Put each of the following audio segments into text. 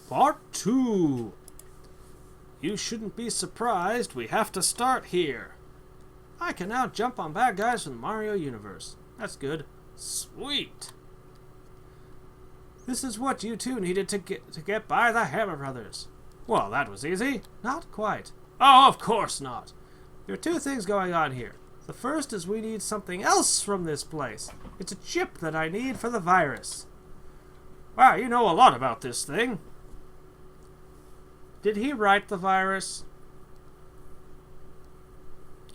Part 2. You shouldn't be surprised, we have to start here. I can now jump on bad guys from the Mario universe. That's good. Sweet. This is what you two needed to get by the Hammer Brothers. Well, that was easy. Not quite. Oh, of course not. There are two things going on here. The first is we need something else from this place. It's a chip that I need for the virus. Wow, you know a lot about this thing. Did he write the virus?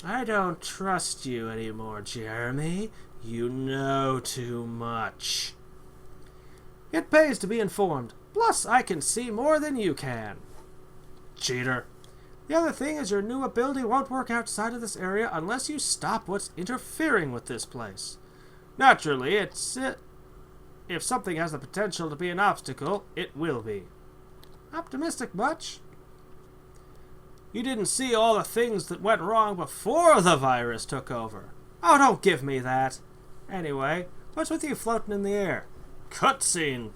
I don't trust you anymore, Jeremy. You know too much. It pays to be informed. Plus, I can see more than you can. Cheater. The other thing is your new ability won't work outside of this area unless you stop what's interfering with this place. Naturally, if something has the potential to be an obstacle, it will be. Optimistic much? You didn't see all the things that went wrong before the virus took over. Oh, don't give me that. Anyway, what's with you floating in the air? Cutscene.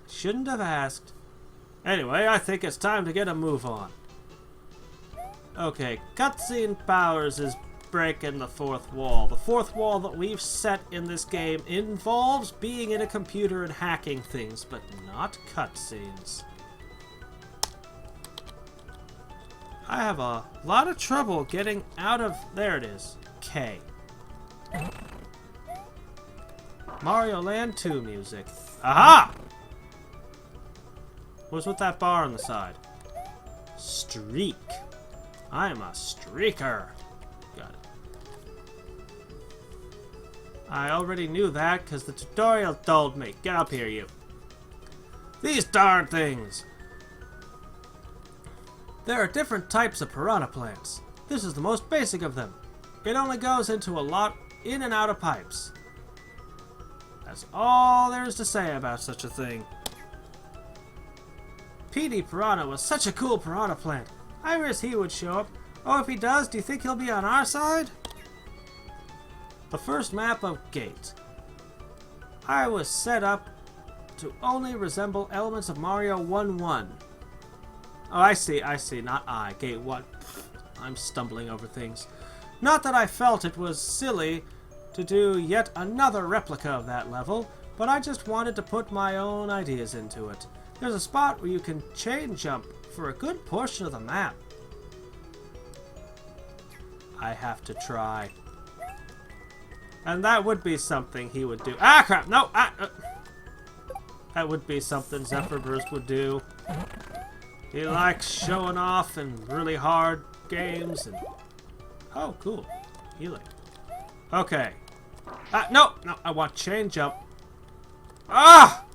Shouldn't have asked. Anyway, I think it's time to get a move on. Okay, cutscene powers is breaking the fourth wall. The fourth wall that we've set in this game involves being in a computer and hacking things, but not cutscenes. I have a lot of trouble getting out of... There it is. K. Mario Land 2 music. Aha! What's with that bar on the side? Streak. I'm a streaker. Got it. I already knew that because the tutorial told me. Get up here, you. These darn things. There are different types of piranha plants. This is the most basic of them. It only goes into a lot in and out of pipes. That's all there is to say about such a thing. PD Piranha was such a cool piranha plant. I wish he would show up. Oh, if he does, do you think he'll be on our side? The first map of Gate. I was set up to only resemble elements of Mario 1-1. Oh, I see, not I. Gate 1. I'm stumbling over things. Not that I felt it was silly to do yet another replica of that level, but I just wanted to put my own ideas into it. There's a spot where you can chain jump for a good portion of the map. I have to try. And that would be something he would do. Ah, crap! No! That would be something Zephyr Burst would do. He likes showing off in really hard games and... Oh, cool. Healing. Okay. No! No, I want chain jump. Ah!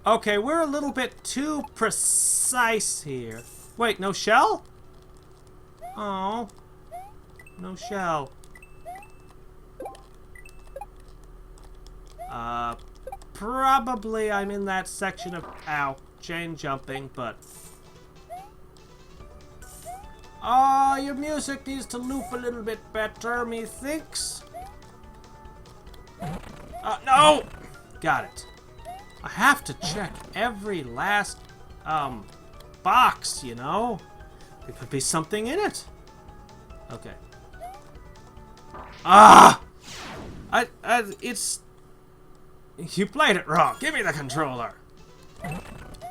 Okay, we're a little bit too precise here. Wait, no shell? Oh. No shell. Probably I'm in that section of... Ow. Chain jumping, but... Oh, your music needs to loop a little bit better, methinks. No! Got it. I have to check every last, box, you know? There could be something in it. Okay. It's... You played it wrong. Give me the controller.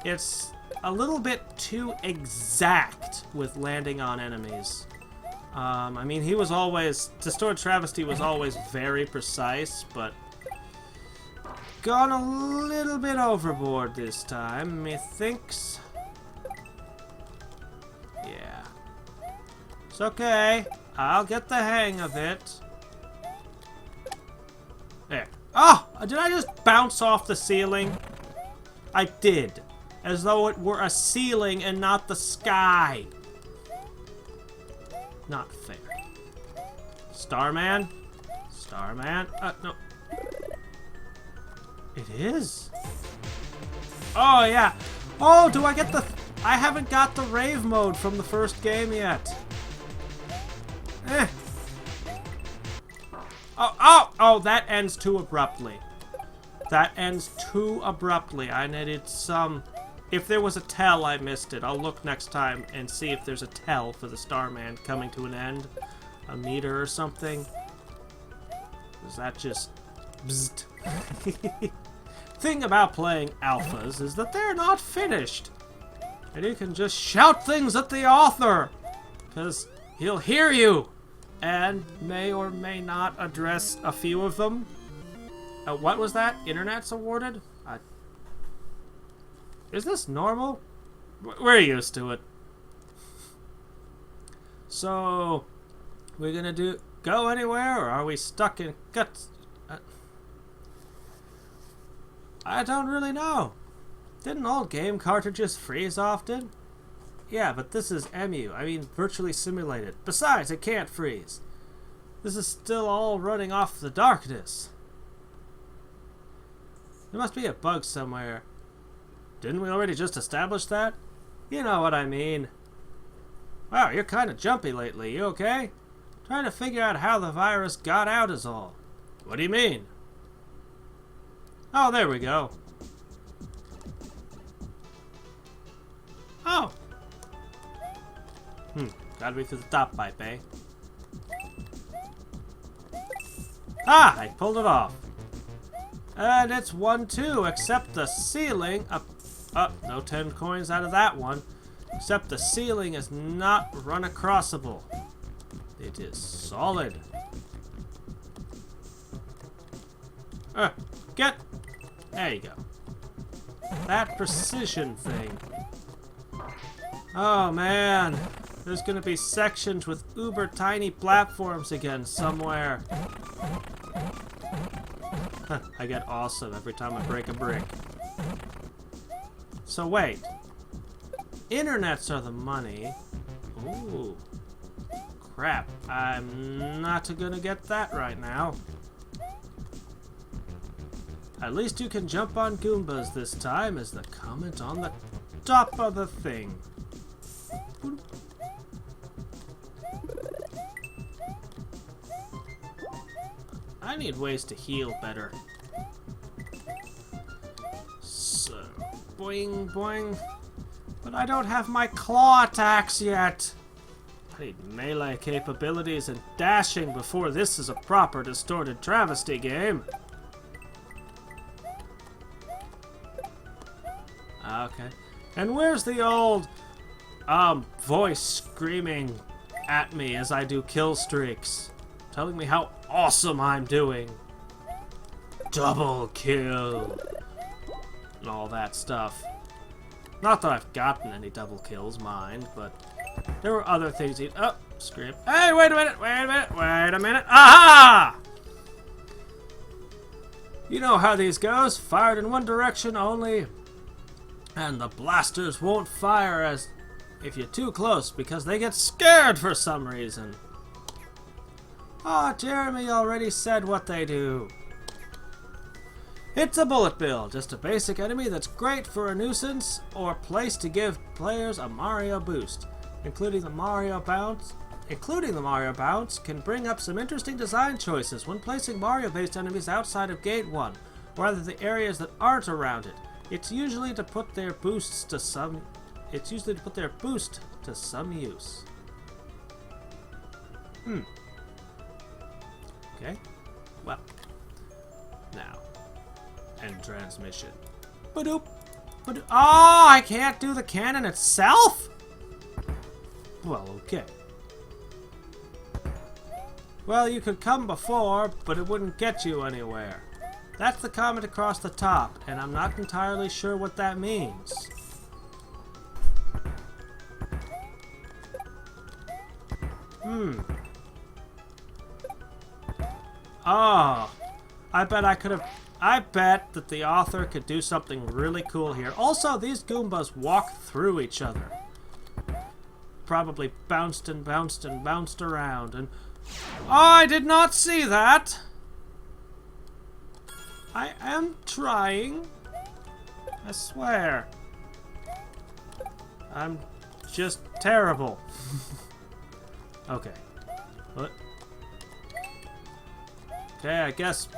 It's a little bit too exact with landing on enemies. I mean, he was always... Distorted Travesty was always very precise, but... Gone a little bit overboard this time, methinks. Yeah. It's okay. I'll get the hang of it. There. Oh! Did I just bounce off the ceiling? I did. As though it were a ceiling and not the sky. Not fair. Starman? Starman? No. It is. Oh, yeah. Oh, do I get the... I haven't got the rave mode from the first game yet. Oh, that ends too abruptly. That ends too abruptly. I needed some... If there was a tell, I missed it. I'll look next time and see if there's a tell for the Starman coming to an end. A meter or something. Is that just... Bzzzt. Thing about playing alphas is that they're not finished. And you can just shout things at the author. Because he'll hear you. And may or may not address a few of them. What was that? Internet's awarded? Is this normal? We're used to it. So, we're gonna go anywhere, or are we stuck in guts? I don't really know. Didn't old game cartridges freeze often? Yeah, but this is EMU. I mean, virtually simulated. Besides, it can't freeze. This is still all running off the darkness. There must be a bug somewhere. Didn't we already just establish that? You know what I mean. Wow, you're kind of jumpy lately. You okay? Trying to figure out how the virus got out is all. What do you mean? Oh, there we go. Oh. Gotta be through the top pipe, eh? Ah, I pulled it off. And it's 1-2, except the ceiling... no 10 coins out of that one. Except the ceiling is not run-acrossable. It is solid. Get... There you go. That precision thing. Oh, man. There's gonna be sections with uber tiny platforms again somewhere. I get awesome every time I break a brick. So wait. Internets are the money. Ooh. Crap. I'm not gonna get that right now. At least you can jump on Goombas this time, is the comment on the top of the thing. I need ways to heal better. So, boing, boing. But I don't have my claw attacks yet. I need melee capabilities and dashing before this is a proper distorted travesty game. Okay. And where's the old, voice screaming at me as I do kill streaks? Telling me how awesome I'm doing. Double kill. And all that stuff. Not that I've gotten any double kills, mind, but there were other things he'd... Oh, scream. Hey, wait a minute, wait a minute, wait a minute. Aha! You know how these goes. Fired in one direction only. And the blasters won't fire as if you're too close because they get scared for some reason. Oh, Jeremy already said what they do. It's a bullet bill, just a basic enemy that's great for a nuisance or place to give players a Mario boost. Including the Mario bounce can bring up some interesting design choices when placing Mario-based enemies outside of Gate 1, or rather the areas that aren't around it. It's usually to put their boost to some use. Okay. Well. Now. End transmission. Ba-doop. Ba-doop. Oh, I can't do the cannon itself? Well, okay. Well, you could come before, but it wouldn't get you anywhere. That's the comment across the top, and I'm not entirely sure what that means. Oh, I bet that the author could do something really cool here. Also, these Goombas walk through each other. Probably bounced and bounced and bounced around, and... Oh, I did not see that! I am trying. I swear. I'm just terrible. Okay. What? Okay, I guess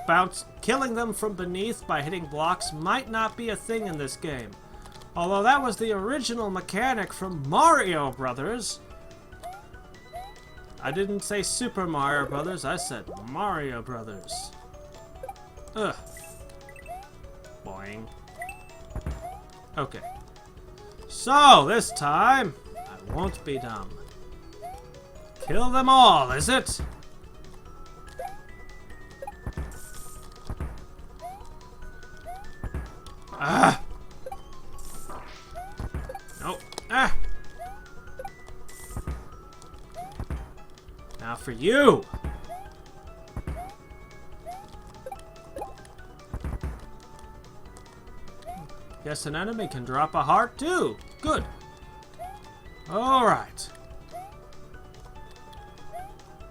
killing them from beneath by hitting blocks might not be a thing in this game. Although that was the original mechanic from Mario Brothers. I didn't say Super Mario Brothers, I said Mario Brothers. Ugh. Boing. Okay. So, this time, I won't be dumb. Kill them all, is it? Ah! Nope. Ah! Now for you! Guess an enemy can drop a heart too. Good. Alright.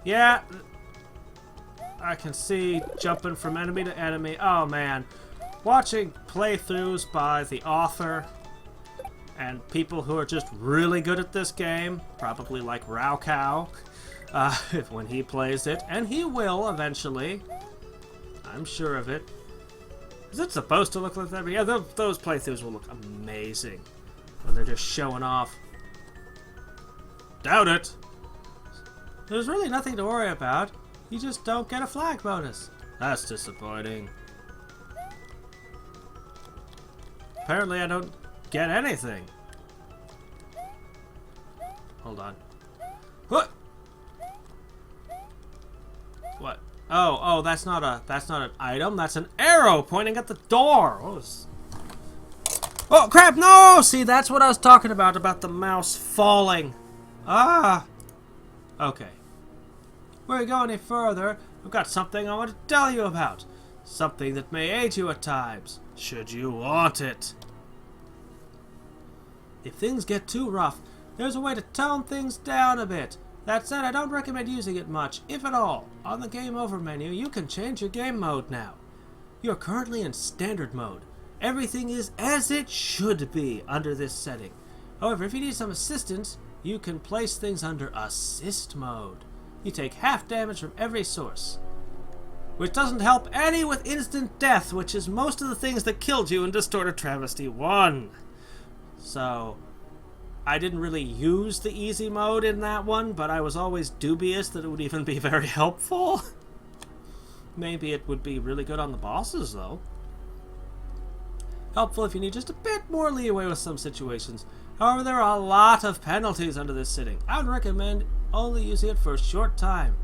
Yeah. I can see jumping from enemy to enemy. Oh man. Watching playthroughs by the author and people who are just really good at this game, probably like Raukau, when he plays it, and he will eventually. I'm sure of it. Is it supposed to look like that? Yeah, those playthroughs will look amazing when they're just showing off. Doubt it. There's really nothing to worry about. You just don't get a flag bonus. That's disappointing. Apparently I don't get anything. Hold on. What? What? Oh, that's not an item. That's an arrow pointing at the door. Oh, crap! No! See, that's what I was talking about the mouse falling. Ah. Okay. Before we go any further, I've got something I want to tell you about. Something that may aid you at times, should you want it. If things get too rough, there's a way to tone things down a bit. That said, I don't recommend using it much, if at all. On the Game Over menu, you can change your game mode now. You're currently in Standard mode. Everything is as it should be under this setting. However, if you need some assistance, you can place things under Assist mode. You take half damage from every source, which doesn't help any with instant death, which is most of the things that killed you in Distorted Travesty 1. So, I didn't really use the easy mode in that one, but I was always dubious that it would even be very helpful. Maybe it would be really good on the bosses, though. Helpful if you need just a bit more leeway with some situations. However, there are a lot of penalties under this setting. I would recommend only using it for a short time.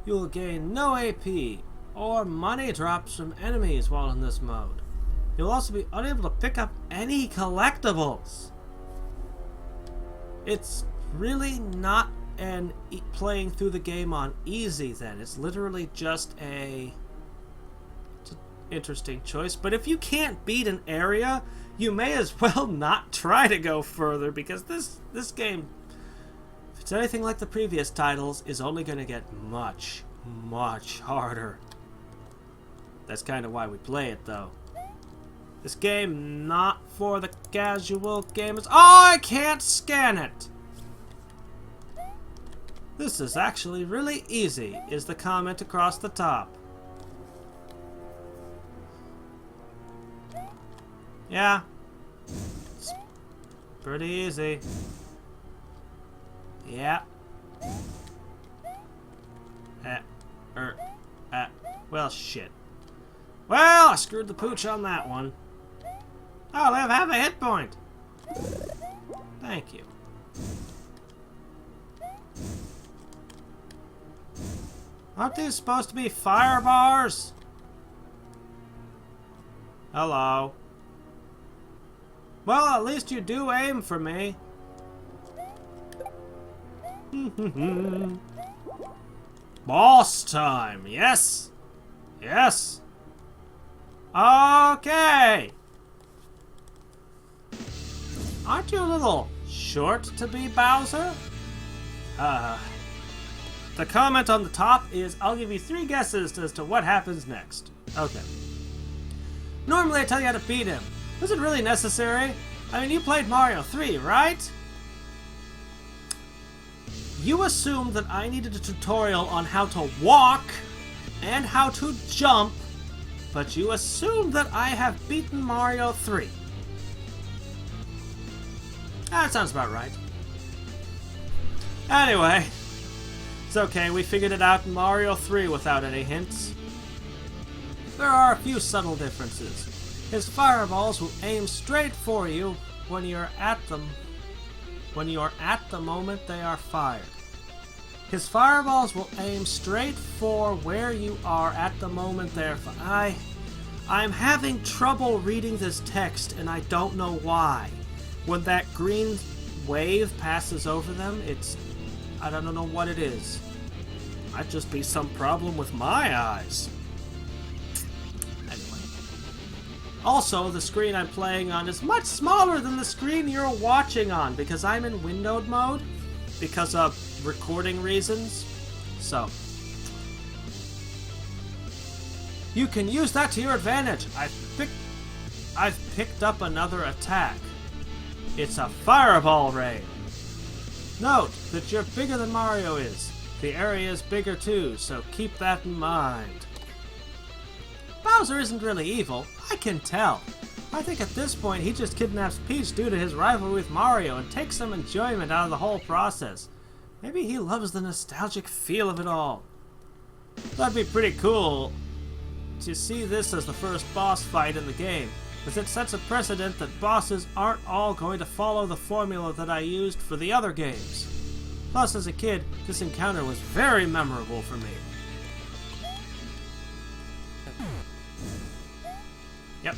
You will gain no AP or money drops from enemies while in this mode. You'll also be unable to pick up any collectibles. It's really not an playing through the game on easy then. It's literally just it's an interesting choice. But if you can't beat an area, you may as well not try to go further, because this game, if it's anything like the previous titles, is only going to get much, much harder. That's kind of why we play it, though. This game, not for the casual gamers. Oh, I can't scan it! This is actually really easy, is the comment across the top. Yeah. It's pretty easy. Yeah. Well, shit. Well, I screwed the pooch on that one. I'll have half a hit point. Thank you. Aren't these supposed to be fire bars? Hello. Well, at least you do aim for me. Boss time. Yes. Yes. Okay. Aren't you a little short to be Bowser? The comment on the top is, I'll give you 3 guesses as to what happens next. Okay. Normally I tell you how to beat him. Was it really necessary? I mean, you played Mario 3, right? You assumed that I needed a tutorial on how to walk and how to jump, but you assume that I have beaten Mario 3. That sounds about right. Anyway, it's okay, we figured it out in Mario 3 without any hints. There are a few subtle differences. His fireballs will aim straight for you when you're at them. When you're at the moment they are fired. His fireballs will aim straight for where you are at the moment they're fired. I'm having trouble reading this text and I don't know why. When that green wave passes over them, I don't know what it is. Might just be some problem with my eyes. Anyway. Also, the screen I'm playing on is much smaller than the screen you're watching on because I'm in windowed mode because of recording reasons. So, you can use that to your advantage. I've picked up another attack. It's a fireball rain. Note that you're bigger than Mario is. The area is bigger too, so keep that in mind. Bowser isn't really evil, I can tell. I think at this point he just kidnaps Peach due to his rivalry with Mario and takes some enjoyment out of the whole process. Maybe he loves the nostalgic feel of it all. That'd be pretty cool to see this as the first boss fight in the game, as it sets a precedent that bosses aren't all going to follow the formula that I used for the other games. Plus, as a kid, this encounter was very memorable for me. Yep.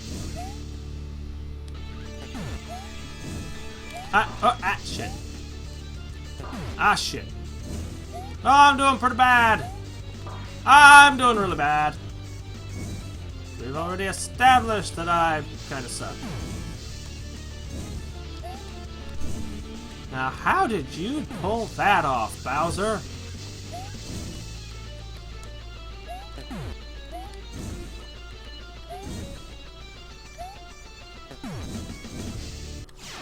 Shit. Shit. Oh, I'm doing pretty bad. I'm doing really bad. We've already established that I kind of suck. Now, how did you pull that off, Bowser?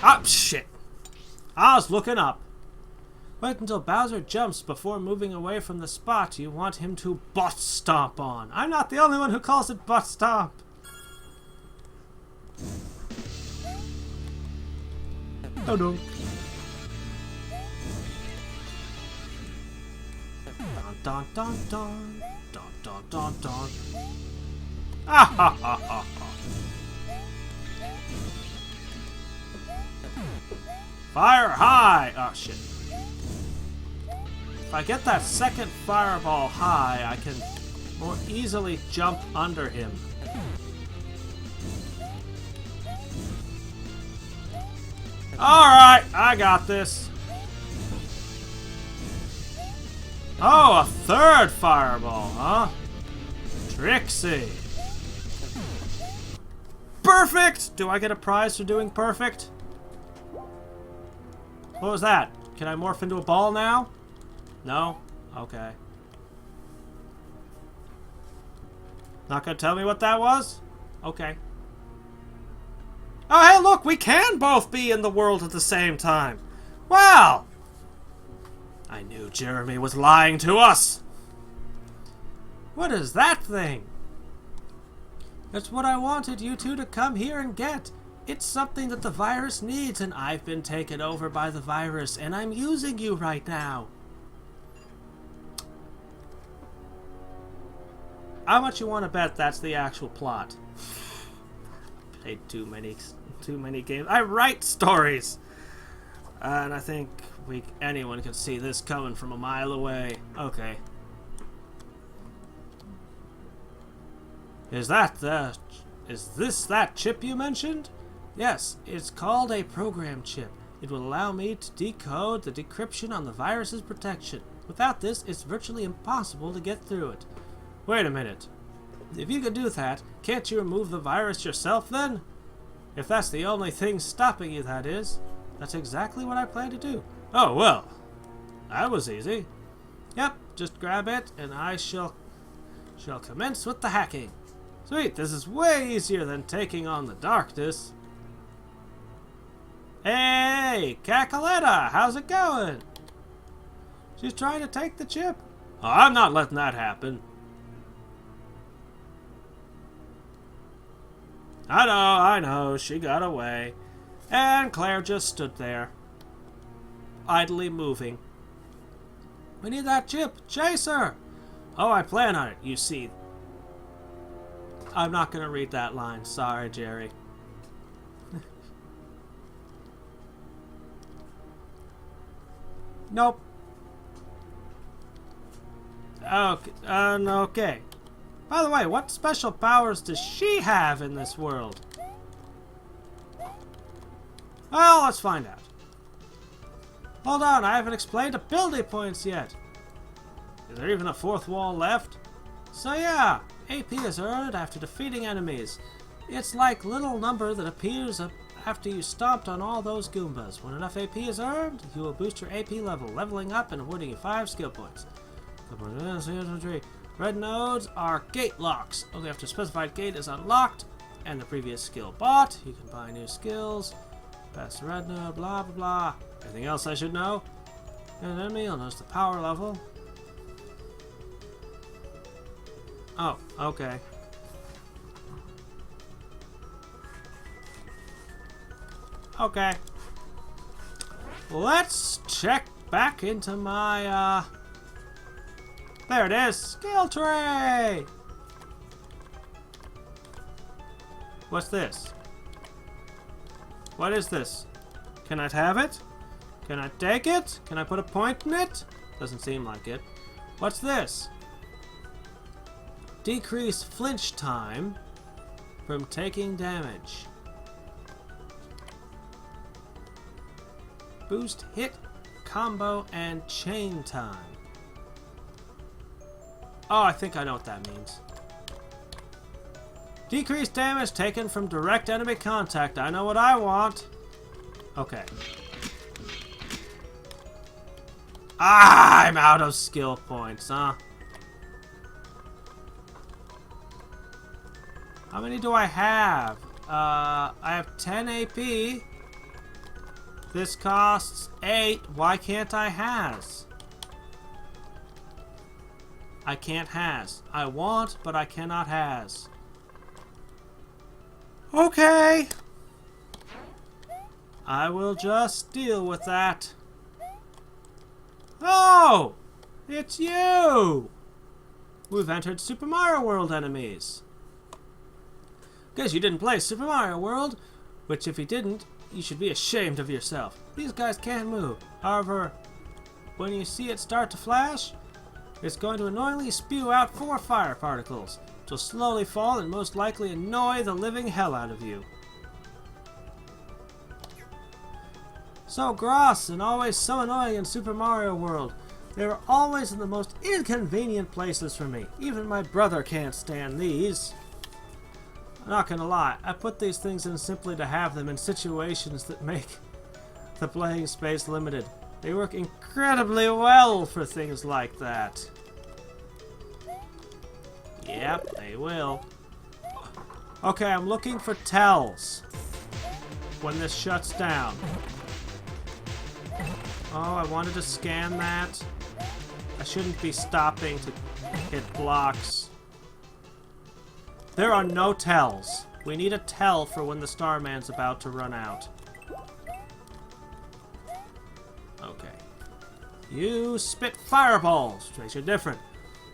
Oh, shit. I was looking up. Wait until Bowser jumps before moving away from the spot you want him to butt stomp on. I'm not the only one who calls it butt stomp. Oh no. Dun dun dun dun dun dun dun. Ah ha ha ha ha. Fire high! Oh shit. If I get that second fireball high, I can more easily jump under him. Alright, I got this. Oh, a third fireball, huh? Trixie. Perfect! Do I get a prize for doing perfect? What was that? Can I morph into a ball now? No? Okay. Not gonna tell me what that was? Okay. Oh, hey, look! We can both be in the world at the same time! Well! I knew Jeremy was lying to us! What is that thing? It's what I wanted you two to come here and get. It's something that the virus needs, and I've been taken over by the virus, and I'm using you right now. How much you want to bet that's the actual plot? Played too many games. I write stories! And I think anyone could see this coming from a mile away. Okay. Is this that chip you mentioned? Yes, it's called a program chip. It will allow me to decode the decryption on the virus's protection. Without this, it's virtually impossible to get through it. Wait a minute. If you could do that, can't you remove the virus yourself then? If that's the only thing stopping you, that is. That's exactly what I plan to do. Oh, well. That was easy. Yep, just grab it, and I shall commence with the hacking. Sweet, this is way easier than taking on the darkness. Hey, Cacaletta, how's it going? She's trying to take the chip. Oh, I'm not letting that happen. I know, she got away. And Claire just stood there, idly moving. We need that chip. Chase her! Oh, I plan on it, you see. I'm not going to read that line. Sorry, Jerry. Nope. Okay. Okay. By the way, what special powers does she have in this world? Well, let's find out. Hold on, I haven't explained ability points yet. Is there even a fourth wall left? So yeah, AP is earned after defeating enemies. It's like little number that appears after you stomped on all those Goombas. When enough AP is earned, you will boost your AP level, leveling up and awarding you 5 skill points. Red nodes are gate locks. Only after a specified gate is unlocked and the previous skill bought, you can buy new skills. Pass the red node, blah blah blah. Anything else I should know? An enemy, you'll notice the power level. Oh, okay. Okay. Let's check back into my, there it is! Skill tray! What's this? What is this? Can I have it? Can I take it? Can I put a point in it? Doesn't seem like it. What's this? Decrease flinch time from taking damage. Boost hit, combo, and chain time. Oh, I think I know what that means. Decrease damage taken from direct enemy contact. I know what I want. Okay. Ah, I'm out of skill points, huh? How many do I have? I have 10 AP. This costs 8. Why can't I has? I can't has. I want, but I cannot has. Okay. I will just deal with that. Oh! It's you! We've entered Super Mario World enemies. Guess you didn't play Super Mario World, which if you didn't, you should be ashamed of yourself. These guys can't move. However, when you see it start to flash, it's going to annoyingly spew out 4 fire particles. It will slowly fall and most likely annoy the living hell out of you. So gross and always so annoying in Super Mario World. They were always in the most inconvenient places for me. Even my brother can't stand these. I'm not gonna lie, I put these things in simply to have them in situations that make the playing space limited. They work incredibly well for things like that. Yep, they will. Okay, I'm looking for tells when this shuts down. Oh, I wanted to scan that. I shouldn't be stopping to hit blocks. There are no tells. We need a tell for when the Starman's about to run out. Okay. You spit fireballs, which makes you different.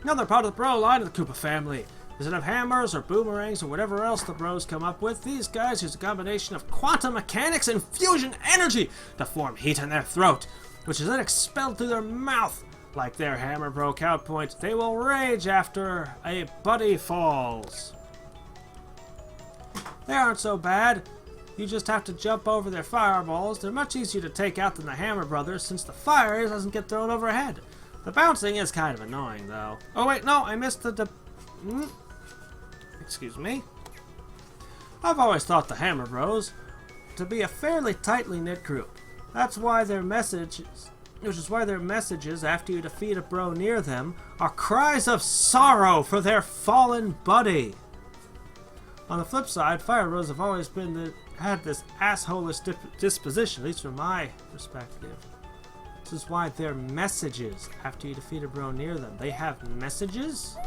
Another part of the bro line of the Koopa family. Instead of hammers or boomerangs or whatever else the bros come up with, these guys use a combination of quantum mechanics and fusion energy to form heat in their throat, which is then expelled through their mouth. Like their hammer broke out point, they will rage after a buddy falls. They aren't so bad. You just have to jump over their fireballs. They're much easier to take out than the Hammer Brothers since the fire doesn't get thrown overhead. The bouncing is kind of annoying though. Oh wait, no, I missed the excuse me. I've always thought the Hammer Bros to be a fairly tightly knit group. That's why their messages, which is why their messages after you defeat a bro near them are cries of sorrow for their fallen buddy. On the flip side, Fire Bros have always had this asshole-ish disposition, at least from my perspective. This is why their messages after you defeat a bro near them. They have messages?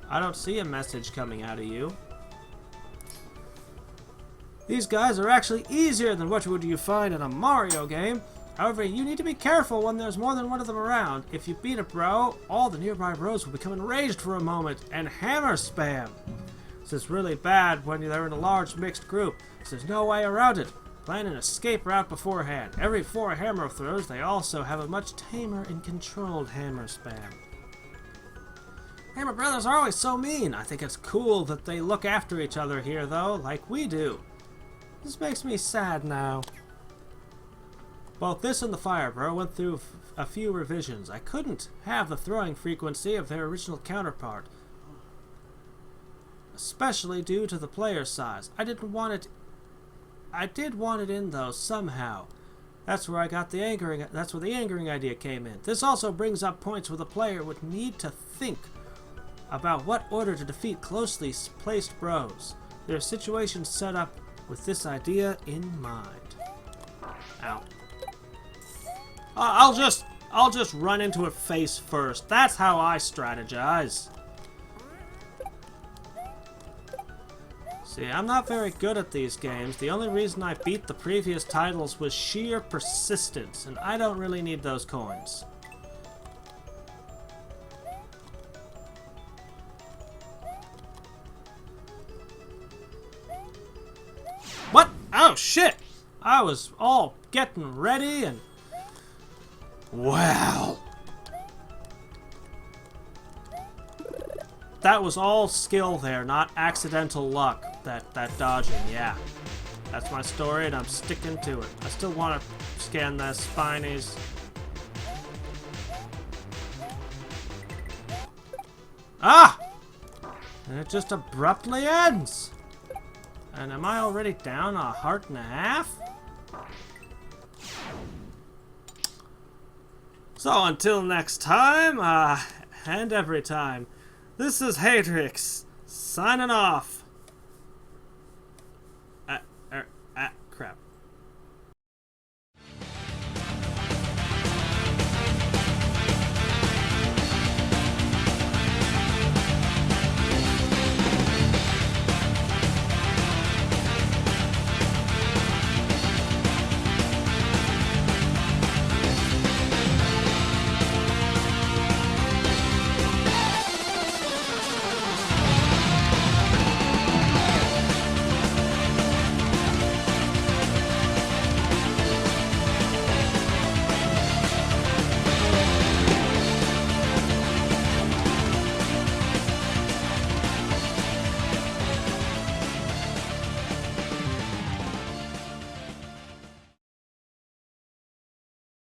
I don't see a message coming out of you. These guys are actually easier than what would you find in a Mario game. However, you need to be careful when there's more than one of them around. If you beat a bro, all the nearby bros will become enraged for a moment and hammer spam. This is really bad when they're in a large mixed group, so there's no way around it. Plan an escape route beforehand. Every 4 hammer throws, they also have a much tamer and controlled hammer spam. Hammer brothers are always so mean. I think it's cool that they look after each other here, though, like we do. This makes me sad now. Both this and the Fire Bro went through a few revisions. I couldn't have the throwing frequency of their original counterpart, especially due to the player size. I did want it in though somehow. That's where the angering idea came in. This also brings up points where the player would need to think about what order to defeat closely placed bros. There are situations set up with this idea in mind. Ow. I'll just run into it face first. That's how I strategize. See, I'm not very good at these games. The only reason I beat the previous titles was sheer persistence, and I don't really need those coins. What? Oh, shit! I was all getting ready and... Wow! That was all skill there, not accidental luck. That dodging, yeah. That's my story and I'm sticking to it. I still want to scan the spinies. Ah! And it just abruptly ends! And am I already down 1.5 hearts? So until next time, and every time, this is Hadrix, signing off.